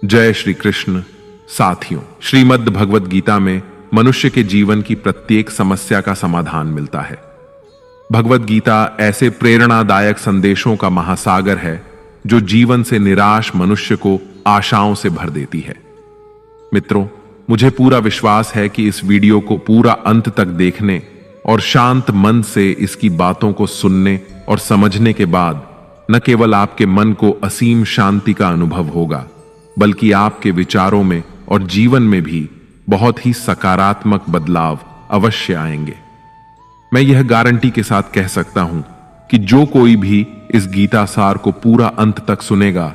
जय श्री कृष्ण। साथियों, श्रीमद् भगवद गीता में मनुष्य के जीवन की प्रत्येक समस्या का समाधान मिलता है। भगवद गीता ऐसे प्रेरणादायक संदेशों का महासागर है जो जीवन से निराश मनुष्य को आशाओं से भर देती है। मित्रों, मुझे पूरा विश्वास है कि इस वीडियो को पूरा अंत तक देखने और शांत मन से इसकी बातों को सुनने और समझने के बाद न केवल आपके मन को असीम शांति का अनुभव होगा, बल्कि आपके विचारों में और जीवन में भी बहुत ही सकारात्मक बदलाव अवश्य आएंगे। मैं यह गारंटी के साथ कह सकता हूं कि जो कोई भी इस गीता सार को पूरा अंत तक सुनेगा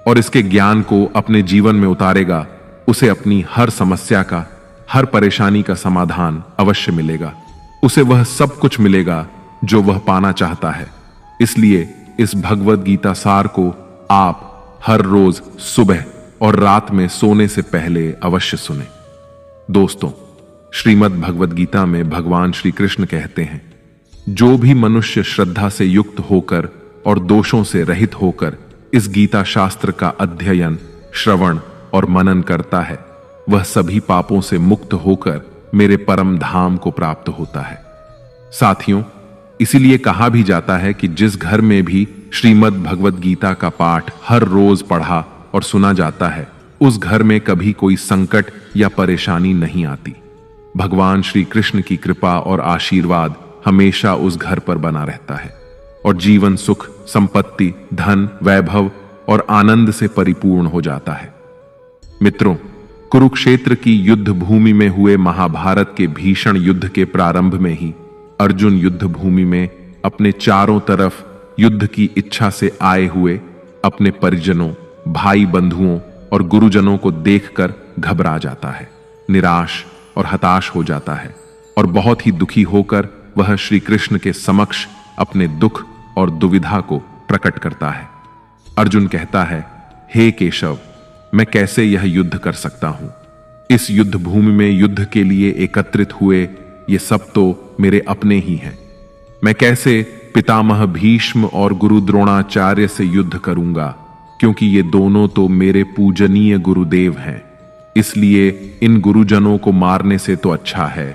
और इसके ज्ञान को अपने जीवन में उतारेगा, उसे अपनी हर समस्या का, हर परेशानी का समाधान अवश्य मिलेगा। उसे वह सब कुछ मिलेगा जो वह पाना चाहता है। इसलिए इस भगवद गीता सार को आप हर रोज सुबह और रात में सोने से पहले अवश्य सुने। दोस्तों, श्रीमद् भगवद गीता में भगवान श्री कृष्ण कहते हैं, जो भी मनुष्य श्रद्धा से युक्त होकर और दोषों से रहित होकर इस गीता शास्त्र का अध्ययन, श्रवण और मनन करता है, वह सभी पापों से मुक्त होकर मेरे परम धाम को प्राप्त होता है। साथियों, इसीलिए कहा भी जाता है कि जिस घर में भी श्रीमद् भगवद गीता का पाठ हर रोज पढ़ा और सुना जाता है, उस घर में कभी कोई संकट या परेशानी नहीं आती। भगवान श्री कृष्ण की कृपा और आशीर्वाद हमेशा उस घर पर बना रहता है और जीवन सुख, संपत्ति, धन, वैभव और आनंद से परिपूर्ण हो जाता है। मित्रों, कुरुक्षेत्र की युद्ध भूमि में हुए महाभारत के भीषण युद्ध के प्रारंभ में ही अर्जुन युद्ध भूमि में अपने चारों तरफ युद्ध की इच्छा से आए हुए अपने परिजनों, भाई बंधुओं और गुरुजनों को देखकर घबरा जाता है, निराश और हताश हो जाता है और बहुत ही दुखी होकर वह श्री कृष्ण के समक्ष अपने दुख और दुविधा को प्रकट करता है। अर्जुन कहता है, हे केशव, मैं कैसे यह युद्ध कर सकता हूं? इस युद्ध भूमि में युद्ध के लिए एकत्रित हुए ये सब तो मेरे अपने ही हैं। मैं कैसे पितामह भीष्म और गुरु द्रोणाचार्य से युद्ध करूंगा, क्योंकि ये दोनों तो मेरे पूजनीय गुरुदेव हैं। इसलिए इन गुरुजनों को मारने से तो अच्छा है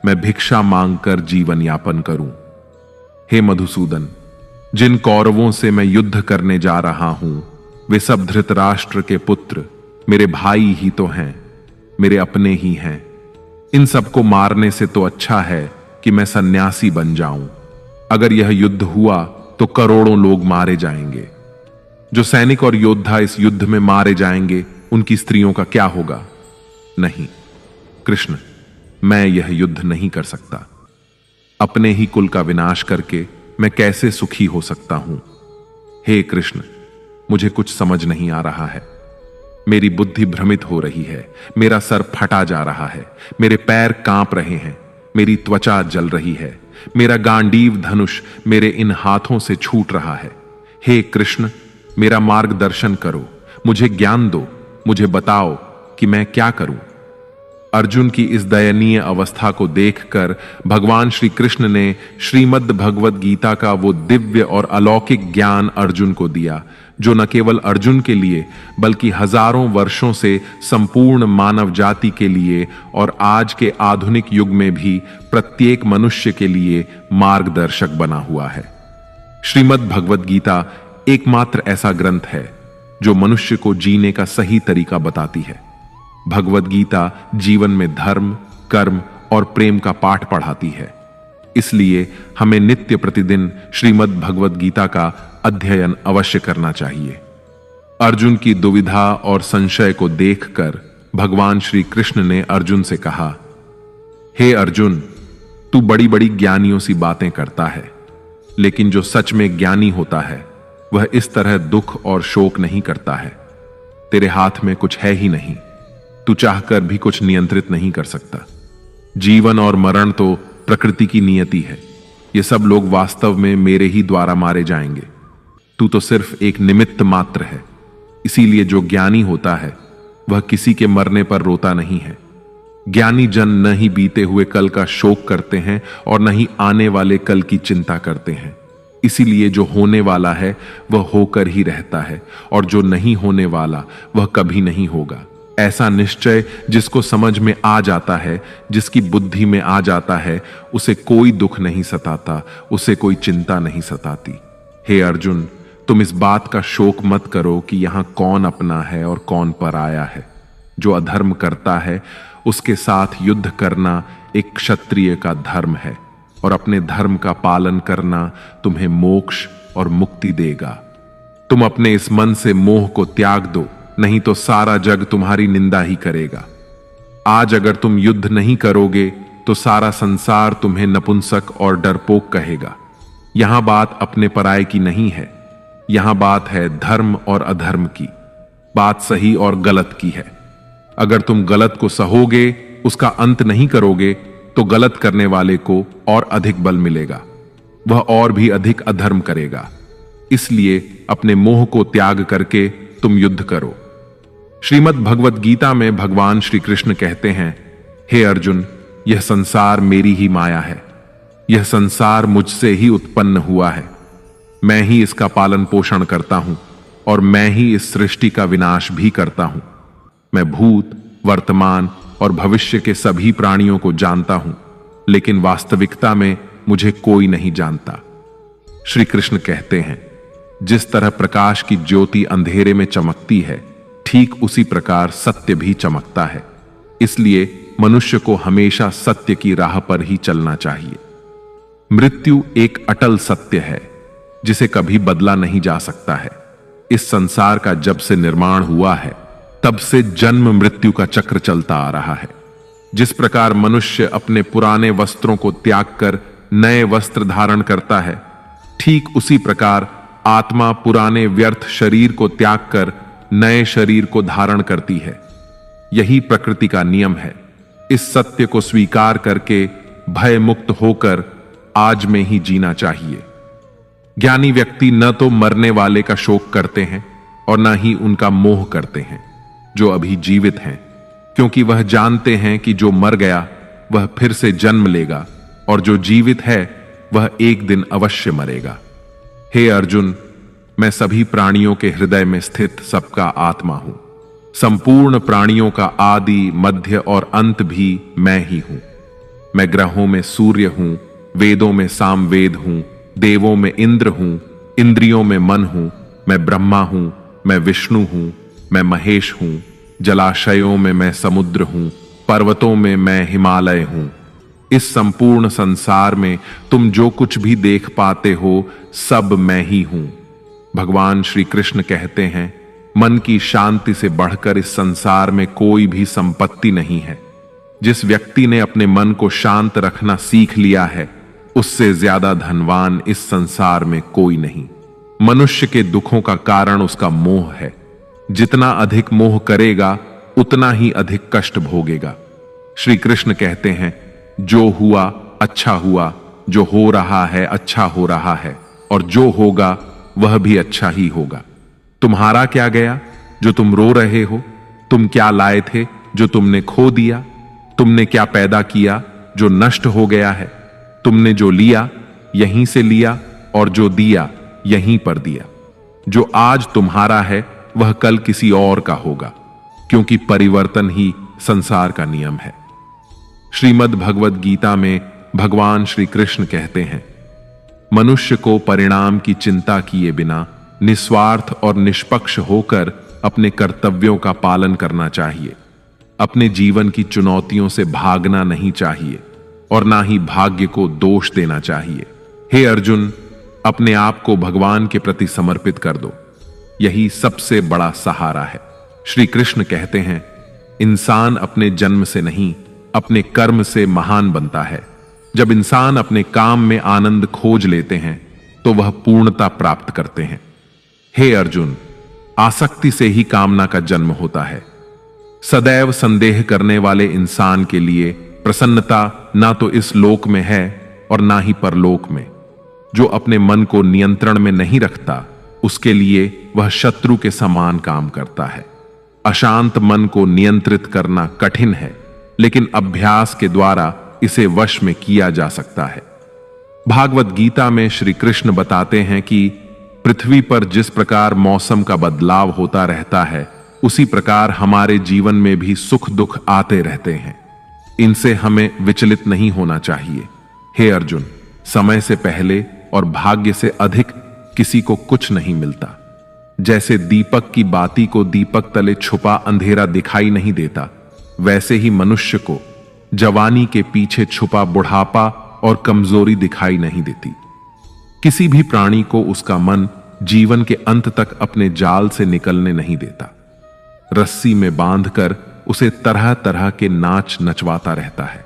मैं भिक्षा मांगकर जीवन यापन करूं। हे मधुसूदन, जिन कौरवों से मैं युद्ध करने जा रहा हूं, वे सब धृतराष्ट्र के पुत्र मेरे भाई ही तो हैं, मेरे अपने ही हैं। इन सबको मारने से तो अच्छा है कि मैं सन्यासी बन जाऊं। अगर यह युद्ध हुआ तो करोड़ों लोग मारे जाएंगे। जो सैनिक और योद्धा इस युद्ध में मारे जाएंगे, उनकी स्त्रियों का क्या होगा? नहीं कृष्ण, मैं यह युद्ध नहीं कर सकता। अपने ही कुल का विनाश करके मैं कैसे सुखी हो सकता हूं? हे कृष्ण, मुझे कुछ समझ नहीं आ रहा है। मेरी बुद्धि भ्रमित हो रही है, मेरा सर फटा जा रहा है, मेरे पैर कांप रहे हैं, मेरी त्वचा जल रही है, मेरा गांडीव धनुष मेरे इन हाथों से छूट रहा है। हे कृष्ण, मेरा मार्गदर्शन करो, मुझे ज्ञान दो, मुझे बताओ कि मैं क्या करूं। अर्जुन की इस दयनीय अवस्था को देखकर भगवान श्री कृष्ण ने श्रीमद् भगवद गीता का वो दिव्य और अलौकिक ज्ञान अर्जुन को दिया, जो न केवल अर्जुन के लिए बल्कि हजारों वर्षों से संपूर्ण मानव जाति के लिए और आज के आधुनिक युग में भी प्रत्येक मनुष्य के लिए मार्गदर्शक बना हुआ है। श्रीमद् भगवद गीता एकमात्र ऐसा ग्रंथ है जो मनुष्य को जीने का सही तरीका बताती है। भगवद गीता जीवन में धर्म, कर्म और प्रेम का पाठ पढ़ाती है। इसलिए हमें नित्य प्रतिदिन श्रीमद् भगवद गीता का अध्ययन अवश्य करना चाहिए। अर्जुन की दुविधा और संशय को देखकर भगवान श्री कृष्ण ने अर्जुन से कहा, हे अर्जुन, तू बड़ी बड़ी ज्ञानियों सी बातें करता है, लेकिन जो सच में ज्ञानी होता है वह इस तरह दुख और शोक नहीं करता है। तेरे हाथ में कुछ है ही नहीं, तू चाहकर भी कुछ नियंत्रित नहीं कर सकता। जीवन और मरण तो प्रकृति की नियति है। ये सब लोग वास्तव में मेरे ही द्वारा मारे जाएंगे। तू तो सिर्फ एक निमित्त मात्र है। इसीलिए जो ज्ञानी होता है वह किसी के मरने पर रोता नहीं है। ज्ञानी जन न ही बीते हुए कल का शोक करते हैं और न ही आने वाले कल की चिंता करते हैं। इसीलिए जो होने वाला है वह होकर ही रहता है, और जो नहीं होने वाला वह कभी नहीं होगा। ऐसा निश्चय जिसको समझ में आ जाता है, जिसकी बुद्धि में आ जाता है, उसे कोई दुख नहीं सताता, उसे कोई चिंता नहीं सताती। हे अर्जुन, तुम इस बात का शोक मत करो कि यहां कौन अपना है और कौन पराया है। जो अधर्म करता है उसके साथ युद्ध करना एक क्षत्रिय का धर्म है, और अपने धर्म का पालन करना तुम्हें मोक्ष और मुक्ति देगा। तुम अपने इस मन से मोह को त्याग दो, नहीं तो सारा जग तुम्हारी निंदा ही करेगा। आज अगर तुम युद्ध नहीं करोगे तो सारा संसार तुम्हें नपुंसक और डरपोक कहेगा। यहां बात अपने पराये की नहीं है, यहां बात है धर्म और अधर्म की, बात सही और गलत की है। अगर तुम गलत को सहोगे, उसका अंत नहीं करोगे, तो गलत करने वाले को और अधिक बल मिलेगा, वह और भी अधिक अधर्म करेगा। इसलिए अपने मोह को त्याग करके तुम युद्ध करो। श्रीमद् भगवद गीता में भगवान श्री कृष्ण कहते हैं, हे अर्जुन, यह संसार मेरी ही माया है, यह संसार मुझसे ही उत्पन्न हुआ है। मैं ही इसका पालन पोषण करता हूं और मैं ही इस सृष्टि का विनाश भी करता हूं। मैं भूत, वर्तमान और भविष्य के सभी प्राणियों को जानता हूं, लेकिन वास्तविकता में मुझे कोई नहीं जानता। श्री कृष्ण कहते हैं, जिस तरह प्रकाश की ज्योति अंधेरे में चमकती है, ठीक उसी प्रकार सत्य भी चमकता है। इसलिए मनुष्य को हमेशा सत्य की राह पर ही चलना चाहिए। मृत्यु एक अटल सत्य है जिसे कभी बदला नहीं जा सकता है। इस संसार का जब से निर्माण हुआ है, तब से जन्म मृत्यु का चक्र चलता आ रहा है। जिस प्रकार मनुष्य अपने पुराने वस्त्रों को त्याग कर नए वस्त्र धारण करता है, ठीक उसी प्रकार आत्मा पुराने व्यर्थ शरीर को त्याग कर नए शरीर को धारण करती है। यही प्रकृति का नियम है। इस सत्य को स्वीकार करके भय मुक्त होकर आज में ही जीना चाहिए। ज्ञानी व्यक्ति न तो मरने वाले का शोक करते हैं और न ही उनका मोह करते हैं जो अभी जीवित हैं, क्योंकि वह जानते हैं कि जो मर गया वह फिर से जन्म लेगा और जो जीवित है वह एक दिन अवश्य मरेगा। हे अर्जुन, मैं सभी प्राणियों के हृदय में स्थित सबका आत्मा हूं। संपूर्ण प्राणियों का आदि, मध्य और अंत भी मैं ही हूं। मैं ग्रहों में सूर्य हूं, वेदों में सामवेद हूं, देवों में इंद्र हूं, इंद्रियों में मन हूं। मैं ब्रह्मा हूं, मैं विष्णु हूं, मैं महेश हूं। जलाशयों में मैं समुद्र हूं, पर्वतों में मैं हिमालय हूं। इस संपूर्ण संसार में तुम जो कुछ भी देख पाते हो, सब मैं ही हूं। भगवान श्री कृष्ण कहते हैं, मन की शांति से बढ़कर इस संसार में कोई भी संपत्ति नहीं है। जिस व्यक्ति ने अपने मन को शांत रखना सीख लिया है, उससे ज्यादा धनवान इस संसार में कोई नहीं। मनुष्य के दुखों का कारण उसका मोह है। जितना अधिक मोह करेगा, उतना ही अधिक कष्ट भोगेगा। श्री कृष्ण कहते हैं, जो हुआ अच्छा हुआ, जो हो रहा है अच्छा हो रहा है, और जो होगा वह भी अच्छा ही होगा। तुम्हारा क्या गया जो तुम रो रहे हो? तुम क्या लाए थे जो तुमने खो दिया? तुमने क्या पैदा किया जो नष्ट हो गया है? तुमने जो लिया यहीं से लिया, और जो दिया यहीं पर दिया। जो आज तुम्हारा है वह कल किसी और का होगा, क्योंकि परिवर्तन ही संसार का नियम है। श्रीमद् भगवद गीता में भगवान श्री कृष्ण कहते हैं, मनुष्य को परिणाम की चिंता किए बिना निस्वार्थ और निष्पक्ष होकर अपने कर्तव्यों का पालन करना चाहिए। अपने जीवन की चुनौतियों से भागना नहीं चाहिए और ना ही भाग्य को दोष देना चाहिए। हे अर्जुन, अपने आप को भगवान के प्रति समर्पित कर दो, यही सबसे बड़ा सहारा है। श्री कृष्ण कहते हैं, इंसान अपने जन्म से नहीं, अपने कर्म से महान बनता है। जब इंसान अपने काम में आनंद खोज लेते हैं तो वह पूर्णता प्राप्त करते हैं। हे अर्जुन, आसक्ति से ही कामना का जन्म होता है। सदैव संदेह करने वाले इंसान के लिए प्रसन्नता ना तो इस लोक में है और ना ही परलोक में। जो अपने मन को नियंत्रण में नहीं रखता, उसके लिए वह शत्रु के समान काम करता है। अशांत मन को नियंत्रित करना कठिन है, लेकिन अभ्यास के द्वारा इसे वश में किया जा सकता है। भागवत गीता में श्री कृष्ण बताते हैं कि पृथ्वी पर जिस प्रकार मौसम का बदलाव होता रहता है, उसी प्रकार हमारे जीवन में भी सुख दुख आते रहते हैं। इनसे हमें विचलित नहीं होना चाहिए। हे अर्जुन, समय से पहले और भाग्य से अधिक किसी को कुछ नहीं मिलता। जैसे दीपक की बाती को दीपक तले छुपा अंधेरा दिखाई नहीं देता, वैसे ही मनुष्य को जवानी के पीछे छुपा बुढ़ापा और कमजोरी दिखाई नहीं देती। किसी भी प्राणी को उसका मन जीवन के अंत तक अपने जाल से निकलने नहीं देता। रस्सी में बांधकर उसे तरह तरह के नाच नचवाता रहता है।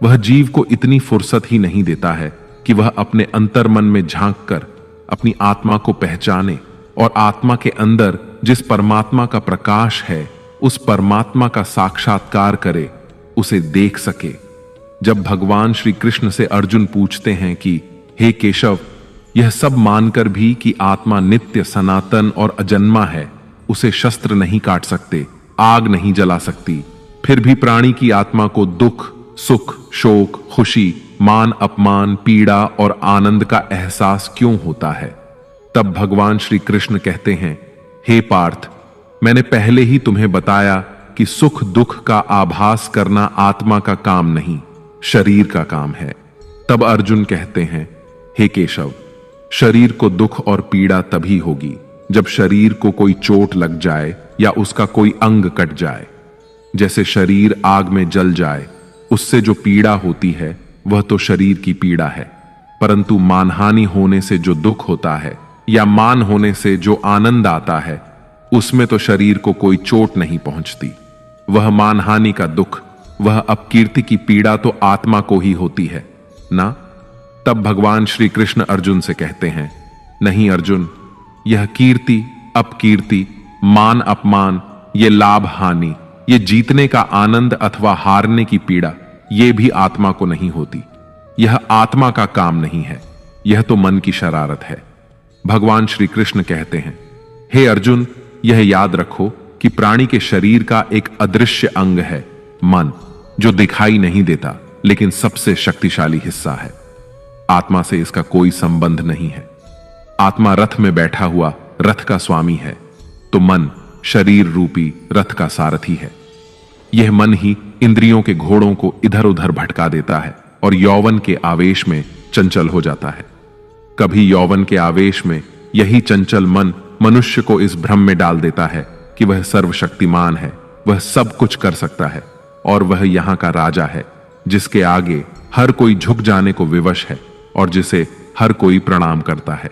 वह जीव को इतनी फुर्सत ही नहीं देता है कि वह अपने अंतर्मन में झांक कर अपनी आत्मा को पहचाने और आत्मा के अंदर जिस परमात्मा का प्रकाश है, उस परमात्मा का साक्षात्कार करे, उसे देख सके। जब भगवान श्री कृष्ण से अर्जुन पूछते हैं कि हे केशव, यह सब मानकर भी कि आत्मा नित्य सनातन और अजन्मा है, उसे शस्त्र नहीं काट सकते, आग नहीं जला सकती, फिर भी प्राणी की आत्मा को दुख, सुख, शोक, खुशी, मान अपमान, पीड़ा और आनंद का एहसास क्यों होता है? तब भगवान श्री कृष्ण कहते हैं, हे पार्थ, मैंने पहले ही तुम्हें बताया कि सुख दुख का आभास करना आत्मा का काम नहीं, शरीर का काम है। तब अर्जुन कहते हैं, हे केशव, शरीर को दुख और पीड़ा तभी होगी जब शरीर को कोई चोट लग जाए या उसका कोई अंग कट जाए। जैसे शरीर आग में जल जाए, उससे जो पीड़ा होती है वह तो शरीर की पीड़ा है, परंतु मानहानि होने से जो दुख होता है या मान होने से जो आनंद आता है, उसमें तो शरीर को कोई चोट नहीं पहुंचती। वह मानहानि का दुख, वह अपकीर्ति की पीड़ा तो आत्मा को ही होती है ना। तब भगवान श्री कृष्ण अर्जुन से कहते हैं, नहीं अर्जुन, यह कीर्ति अपकीर्ति, मान अपमान, ये लाभ हानि, ये जीतने का आनंद अथवा हारने की पीड़ा, ये भी आत्मा को नहीं होती। यह आत्मा का काम नहीं है, यह तो मन की शरारत है। भगवान श्री कृष्ण कहते हैं, हे अर्जुन, यह याद रखो कि प्राणी के शरीर का एक अदृश्य अंग है, मन, जो दिखाई नहीं देता लेकिन सबसे शक्तिशाली हिस्सा है। आत्मा से इसका कोई संबंध नहीं है। आत्मा रथ में बैठा हुआ रथ का स्वामी है, तो मन शरीर रूपी रथ का सारथी है। यह मन ही इंद्रियों के घोड़ों को इधर उधर भटका देता है और यौवन के आवेश में चंचल हो जाता है। कभी यौवन के आवेश में यही चंचल मन मनुष्य को इस भ्रम में डाल देता है कि वह सर्वशक्तिमान है, वह सब कुछ कर सकता है और वह यहां का राजा है, जिसके आगे हर कोई झुक जाने को विवश है और जिसे हर कोई प्रणाम करता है।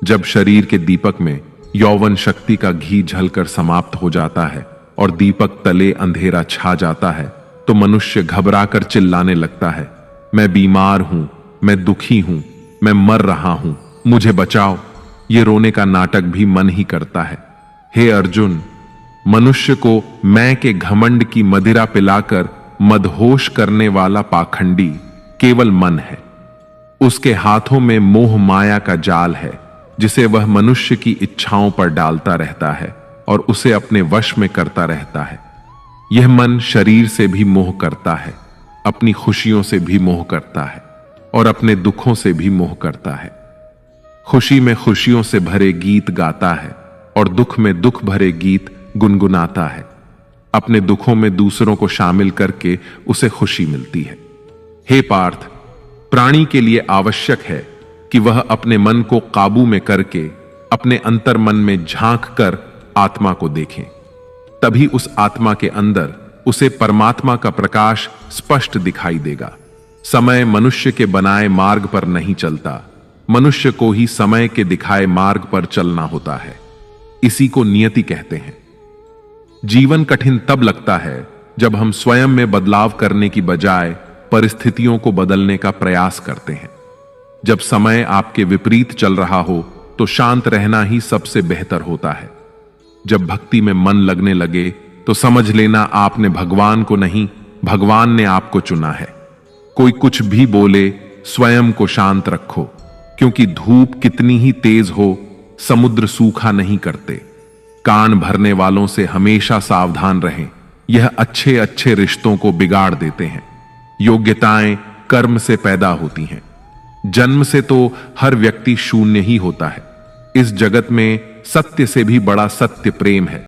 जब शरीर के दीपक में यौवन शक्ति का घी झलकर समाप्त हो जाता है और दीपक तले अंधेरा छा जाता है, तो मनुष्य घबराकर चिल्लाने लगता है, मैं बीमार हूं, मैं दुखी हूं, मैं मर रहा हूं, मुझे बचाओ। ये रोने का नाटक भी मन ही करता है। हे अर्जुन, मनुष्य को मैं के घमंड की मदिरा पिलाकर मदहोश करने वाला पाखंडी केवल मन है। उसके हाथों में मोह माया का जाल है, जिसे वह मनुष्य की इच्छाओं पर डालता रहता है और उसे अपने वश में करता रहता है। यह मन शरीर से भी मोह करता है, अपनी खुशियों से भी मोह करता है और अपने दुखों से भी मोह करता है। खुशी में खुशियों से भरे गीत गाता है और दुख में दुख भरे गीत गुनगुनाता है। अपने दुखों में दूसरों को शामिल करके उसे खुशी मिलती है। हे पार्थ, प्राणी के लिए आवश्यक है कि वह अपने मन को काबू में करके अपने अंतर मन में झांक कर आत्मा को देखें। तभी उस आत्मा के अंदर उसे परमात्मा का प्रकाश स्पष्ट दिखाई देगा। समय मनुष्य के बनाए मार्ग पर नहीं चलता, मनुष्य को ही समय के दिखाए मार्ग पर चलना होता है। इसी को नियति कहते हैं। जीवन कठिन तब लगता है जब हम स्वयं में बदलाव करने की बजाय परिस्थितियों को बदलने का प्रयास करते हैं। जब समय आपके विपरीत चल रहा हो तो शांत रहना ही सबसे बेहतर होता है। जब भक्ति में मन लगने लगे तो समझ लेना आपने भगवान को नहीं, भगवान ने आपको चुना है। कोई कुछ भी बोले, स्वयं को शांत रखो, क्योंकि धूप कितनी ही तेज हो, समुद्र सूखा नहीं करते। कान भरने वालों से हमेशा सावधान रहें, यह अच्छे अच्छे रिश्तों को बिगाड़ देते हैं। योग्यताएं कर्म से पैदा होती हैं। जन्म से तो हर व्यक्ति शून्य ही होता है। इस जगत में सत्य से भी बड़ा सत्य प्रेम है।